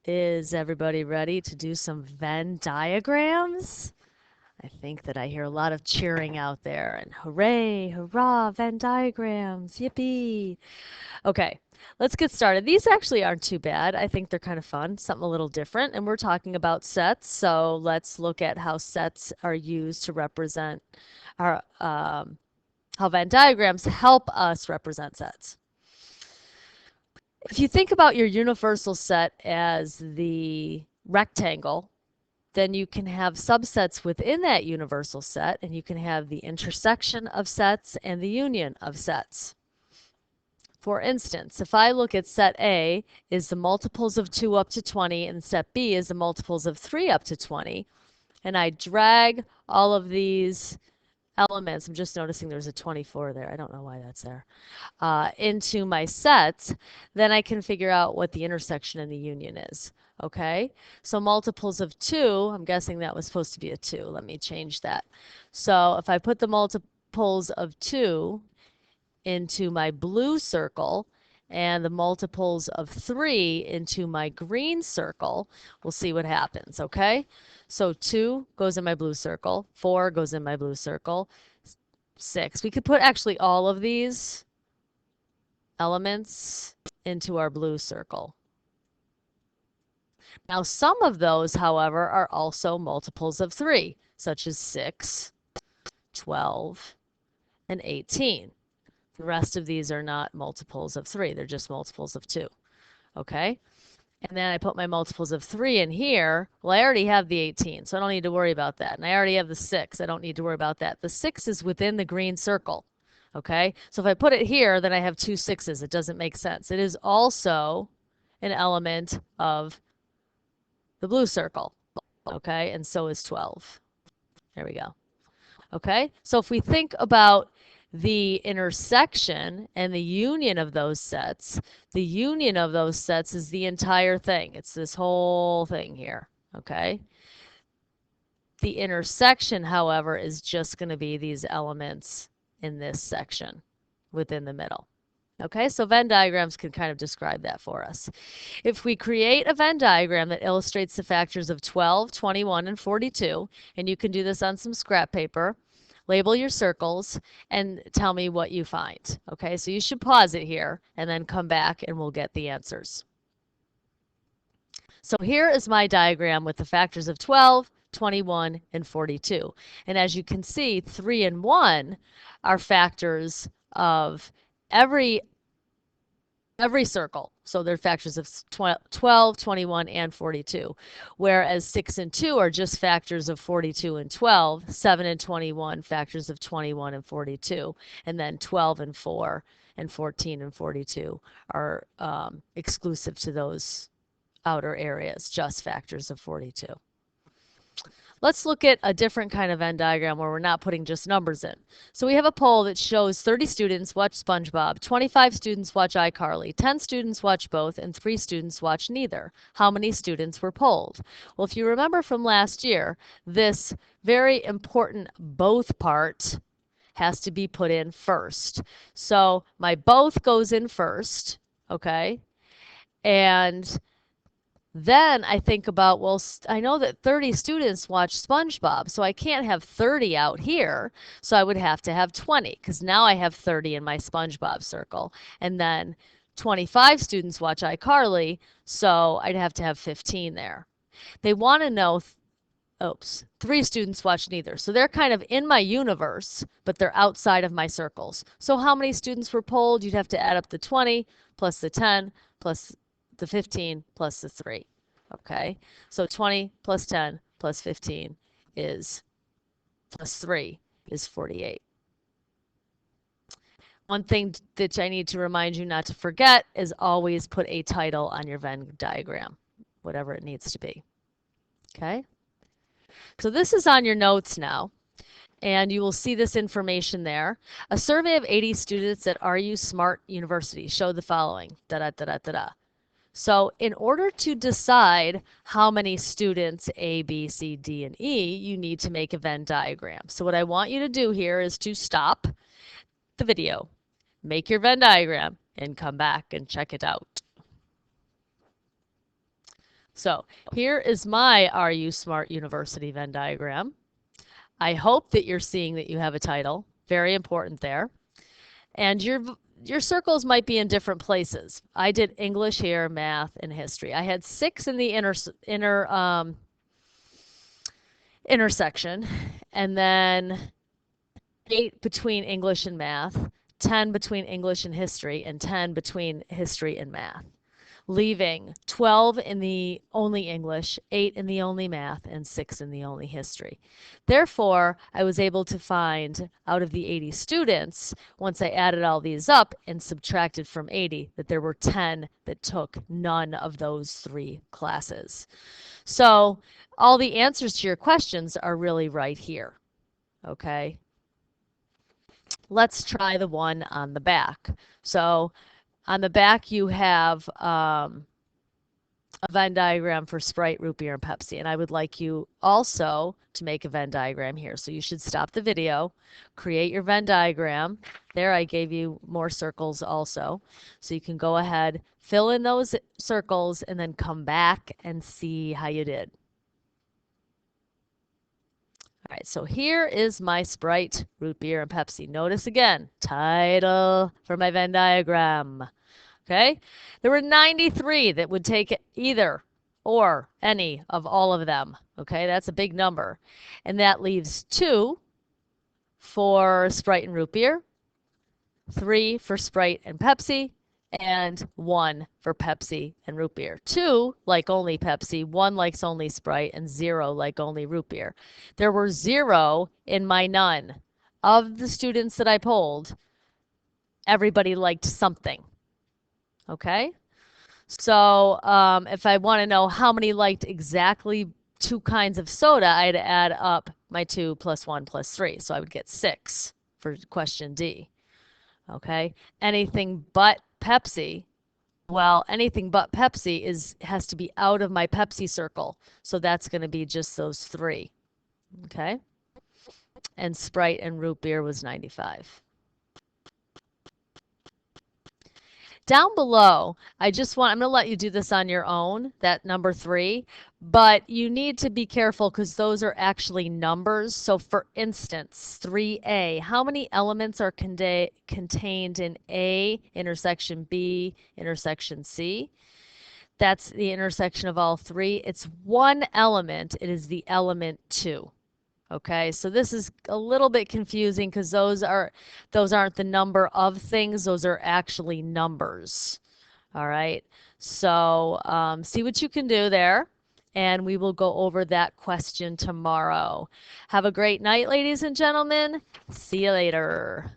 Is everybody ready to do some Venn diagrams? I think that I hear a lot of cheering out there and hooray, hurrah, Venn diagrams, yippee. Okay, let's get started. These actually aren't too bad. I think they're kind of fun, something a little different. And we're talking about sets, so let's look at how sets are used to represent our, how Venn diagrams help us represent sets. If you think about your universal set as the rectangle, then you can have subsets within that universal set, and you can have the intersection of sets and the union of sets. For instance, if I look at set A is the multiples of 2 up to 20, and set B is the multiples of 3 up to 20, and I drag all of these elements, I'm just noticing there's a 24 there, I don't know why that's there, into my sets, then I can figure out what the intersection and the union is. Okay, so multiples of 2, I'm guessing that was supposed to be a 2. Let me change that. So if I put the multiples of 2 into my blue circle and the multiples of 3 into my green circle, we'll see what happens, okay? So 2 goes in my blue circle, 4 goes in my blue circle, 6. We could put actually all of these elements into our blue circle. Now, some of those, however, are also multiples of 3, such as 6, 12, and 18. The rest of these are not multiples of 3. They're just multiples of 2. Okay? And then I put my multiples of 3 in here. Well, I already have the 18, so I don't need to worry about that. And I already have the 6. I don't need to worry about that. The 6 is within the green circle. Okay? So if I put it here, then I have 2 6s. It doesn't make sense. It is also an element of the blue circle. Okay? And so is 12. There we go. Okay? So if we think about the intersection and the union of those sets, the union of those sets is the entire thing. It's this whole thing here. Okay? The intersection, however, is just going to be these elements in this section within the middle. Okay, so Venn diagrams can kind of describe that for us. If we create a Venn diagram that illustrates the factors of 12, 21, and 42, and you can do this on some scrap paper, label your circles, and tell me what you find. Okay, so you should pause it here and then come back and we'll get the answers. So here is my diagram with the factors of 12, 21, and 42. And as you can see, 3 and 1 are factors of every circle. So they're factors of 12, 21, and 42. Whereas 6 and 2 are just factors of 42 and 12. 7 and 21, factors of 21 and 42. And then 12 and 4 and 14 and 42 are exclusive to those outer areas, just factors of 42. Let's look at a different kind of Venn diagram where we're not putting just numbers in. So we have a poll that shows 30 students watch SpongeBob, 25 students watch iCarly, 10 students watch both, and 3 students watch neither. How many students were polled? Well, if you remember from last year, this very important both part has to be put in first. So my both goes in first, okay? And then I think about, well, I know that 30 students watch SpongeBob, so I can't have 30 out here. So I would have to have 20, because now I have 30 in my SpongeBob circle. And then 25 students watch iCarly, so I'd have to have 15 there. They want to know, 3 students watch neither. So they're kind of in my universe, but they're outside of my circles. So how many students were polled? You'd have to add up the 20 plus the 10 plus the 15 plus the 3. Okay, so 20 plus 10 plus 15 is plus 3 is 48. One thing that I need to remind you not to forget is always put a title on your Venn diagram, whatever it needs to be. Okay, so this is on your notes now, and you will see this information there. A survey of 80 students at RU Smart University showed the following, da-da-da-da-da-da. So in order to decide how many students A, B, C, D, and E, you need to make a Venn diagram. So what I want you to do here is to stop the video, make your Venn diagram, and come back and check it out. So here is my Are You Smart University Venn diagram. I hope that you're seeing that you have a title. Very important there. And your circles might be in different places. I did English here, math, and history. I had 6 in the intersection, and then 8 between English and math, 10 between English and history, and 10 between history and math, leaving 12 in the only English, 8 in the only math, and 6 in the only history. Therefore, I was able to find out of the 80 students, once I added all these up and subtracted from 80, that there were 10 that took none of those 3 classes. So all the answers to your questions are really right here. Okay? Let's try the one on the back. So on the back, you have a Venn diagram for Sprite, root beer, and Pepsi. And I would like you also to make a Venn diagram here. So you should stop the video, create your Venn diagram. There I gave you more circles also. So you can go ahead, fill in those circles, and then come back and see how you did. All right, so here is my Sprite, root beer, and Pepsi. Notice again, title for my Venn diagram. Okay, there were 93 that would take either or any of all of them. Okay, that's a big number. And that leaves 2 for Sprite and root beer, 3 for Sprite and Pepsi, and 1 for Pepsi and root beer. 2 like only Pepsi, 1 likes only Sprite, and 0 like only root beer. There were 0 in my none. Of the students that I polled, everybody liked something. Okay, so if I want to know how many liked exactly 2 kinds of soda, I'd add up my 2 plus 1 plus 3. So I would get 6 for question D. Okay, anything but Pepsi, well, anything but Pepsi has to be out of my Pepsi circle. So that's going to be just those 3. Okay, and Sprite and root beer was 95. Down below, I'm going to let you do this on your own, that number 3, but you need to be careful because those are actually numbers. So for instance, 3A, how many elements are contained in A intersection B intersection C? That's the intersection of all 3. It's 1 element. It is the element 2. Okay, so this is a little bit confusing because those aren't the number of things, those are actually numbers. All right, so see what you can do there, and we will go over that question tomorrow. Have a great night, ladies and gentlemen. See you later.